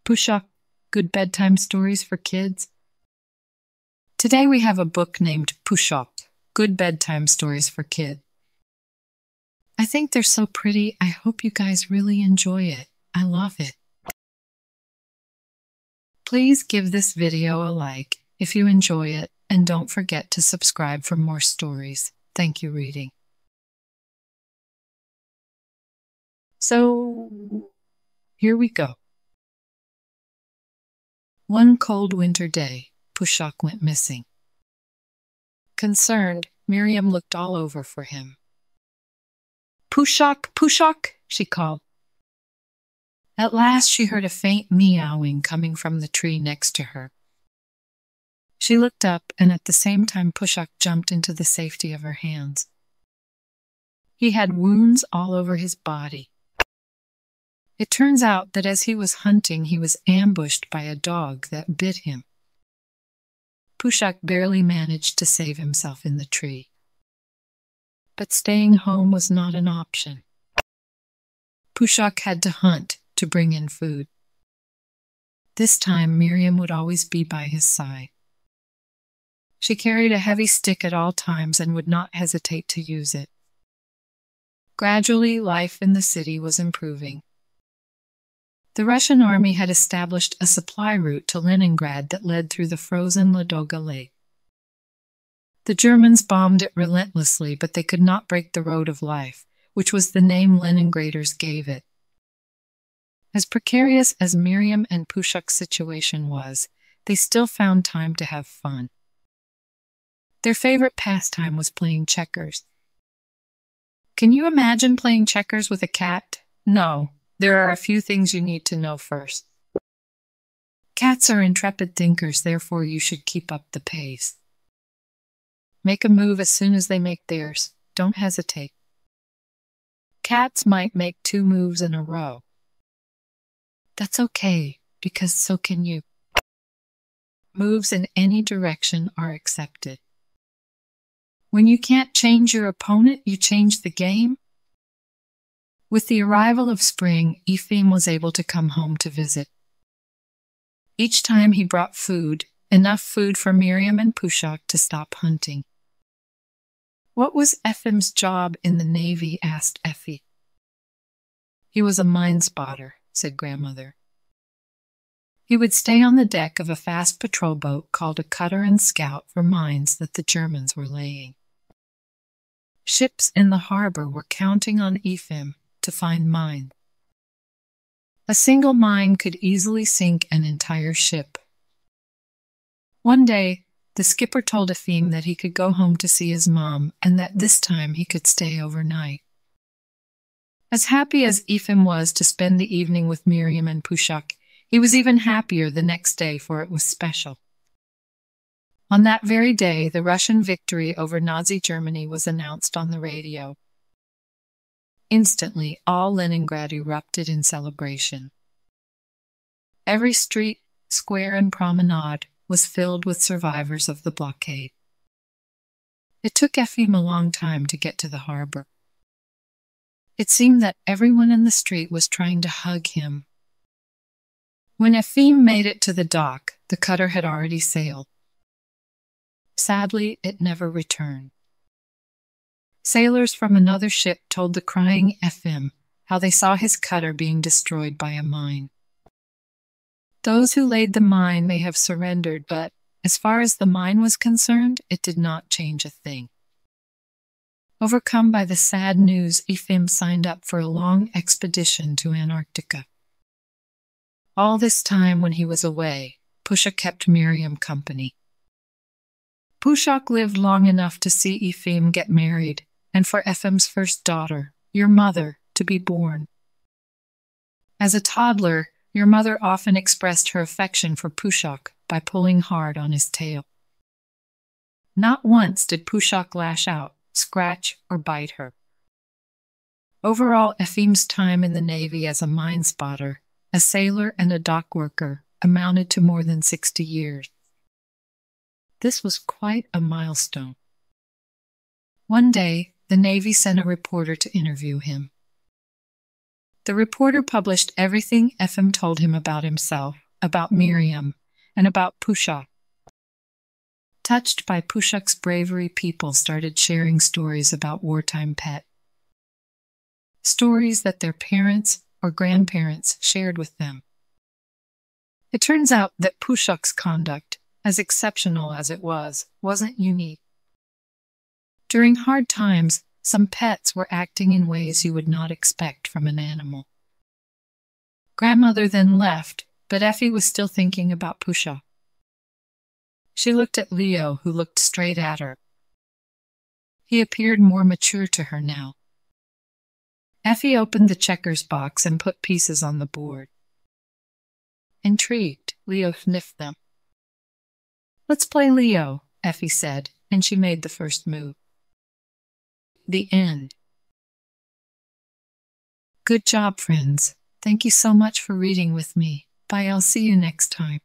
PUSHOK Good Bedtime Stories for Kids. Today we have a book named PUSHOK Good Bedtime Stories for Kids. I think they're so pretty. I hope you guys really enjoy it. I love it. Please give this video a like if you enjoy it, and don't forget to subscribe for more stories. Thank you, reading. So, here we go. One cold winter day, PUSHOK went missing. Concerned, Miriam looked all over for him. "PUSHOK, PUSHOK," she called. At last she heard a faint meowing coming from the tree next to her. She looked up, and at the same time PUSHOK jumped into the safety of her hands. He had wounds all over his body. It turns out that as he was hunting, he was ambushed by a dog that bit him. PUSHOK barely managed to save himself in the tree. But staying home was not an option. PUSHOK had to hunt to bring in food. This time, Miriam would always be by his side. She carried a heavy stick at all times and would not hesitate to use it. Gradually, life in the city was improving. The Russian army had established a supply route to Leningrad that led through the frozen Ladoga Lake. The Germans bombed it relentlessly, but they could not break the road of life, which was the name Leningraders gave it. As precarious as Miriam and PUSHOK's situation was, they still found time to have fun. Their favorite pastime was playing checkers. Can you imagine playing checkers with a cat? No. There are a few things you need to know first. Cats are intrepid thinkers, therefore you should keep up the pace. Make a move as soon as they make theirs. Don't hesitate. Cats might make 2 moves in a row. That's okay, because so can you. Moves in any direction are accepted. When you can't change your opponent, you change the game. With the arrival of spring, Efim was able to come home to visit. Each time he brought food, enough food for Miriam and PUSHOK to stop hunting. "What was Efim's job in the Navy?" asked Effie. "He was a mine spotter," said Grandmother. He would stay on the deck of a fast patrol boat called a cutter and scout for mines that the Germans were laying. Ships in the harbor were counting on Efim to find mines. A single mine could easily sink an entire ship. One day, the skipper told Efim that he could go home to see his mom and that this time he could stay overnight. As happy as Efim was to spend the evening with Miriam and PUSHOK, he was even happier the next day, for it was special. On that very day, the Russian victory over Nazi Germany was announced on the radio. Instantly, all Leningrad erupted in celebration. Every street, square, and promenade was filled with survivors of the blockade. It took Efim a long time to get to the harbor. It seemed that everyone in the street was trying to hug him. When Efim made it to the dock, the cutter had already sailed. Sadly, it never returned. Sailors from another ship told the crying Efim how they saw his cutter being destroyed by a mine. Those who laid the mine may have surrendered, but as far as the mine was concerned, it did not change a thing. Overcome by the sad news, Efim signed up for a long expedition to Antarctica. All this time when he was away, PUSHOK kept Miriam company. PUSHOK lived long enough to see Efim get married, and for Efim's first daughter, your mother, to be born. As a toddler, your mother often expressed her affection for PUSHOK by pulling hard on his tail. Not once did PUSHOK lash out, scratch, or bite her. Overall, Efim's time in the Navy as a mine spotter, a sailor, and a dock worker amounted to more than 60 years. This was quite a milestone. One day, the Navy sent a reporter to interview him. The reporter published everything Efim told him about himself, about Miriam, and about Pushok. Touched by Pushok's bravery, people started sharing stories about wartime pet. Stories that their parents or grandparents shared with them. It turns out that Pushok's conduct, as exceptional as it was, wasn't unique. During hard times, some pets were acting in ways you would not expect from an animal. Grandmother then left, but Effie was still thinking about Pushok. She looked at Leo, who looked straight at her. He appeared more mature to her now. Effie opened the checkers box and put pieces on the board. Intrigued, Leo sniffed them. "Let's play Leo," Effie said, and she made the first move. The end. Good job, friends. Thank you so much for reading with me. Bye, I'll see you next time.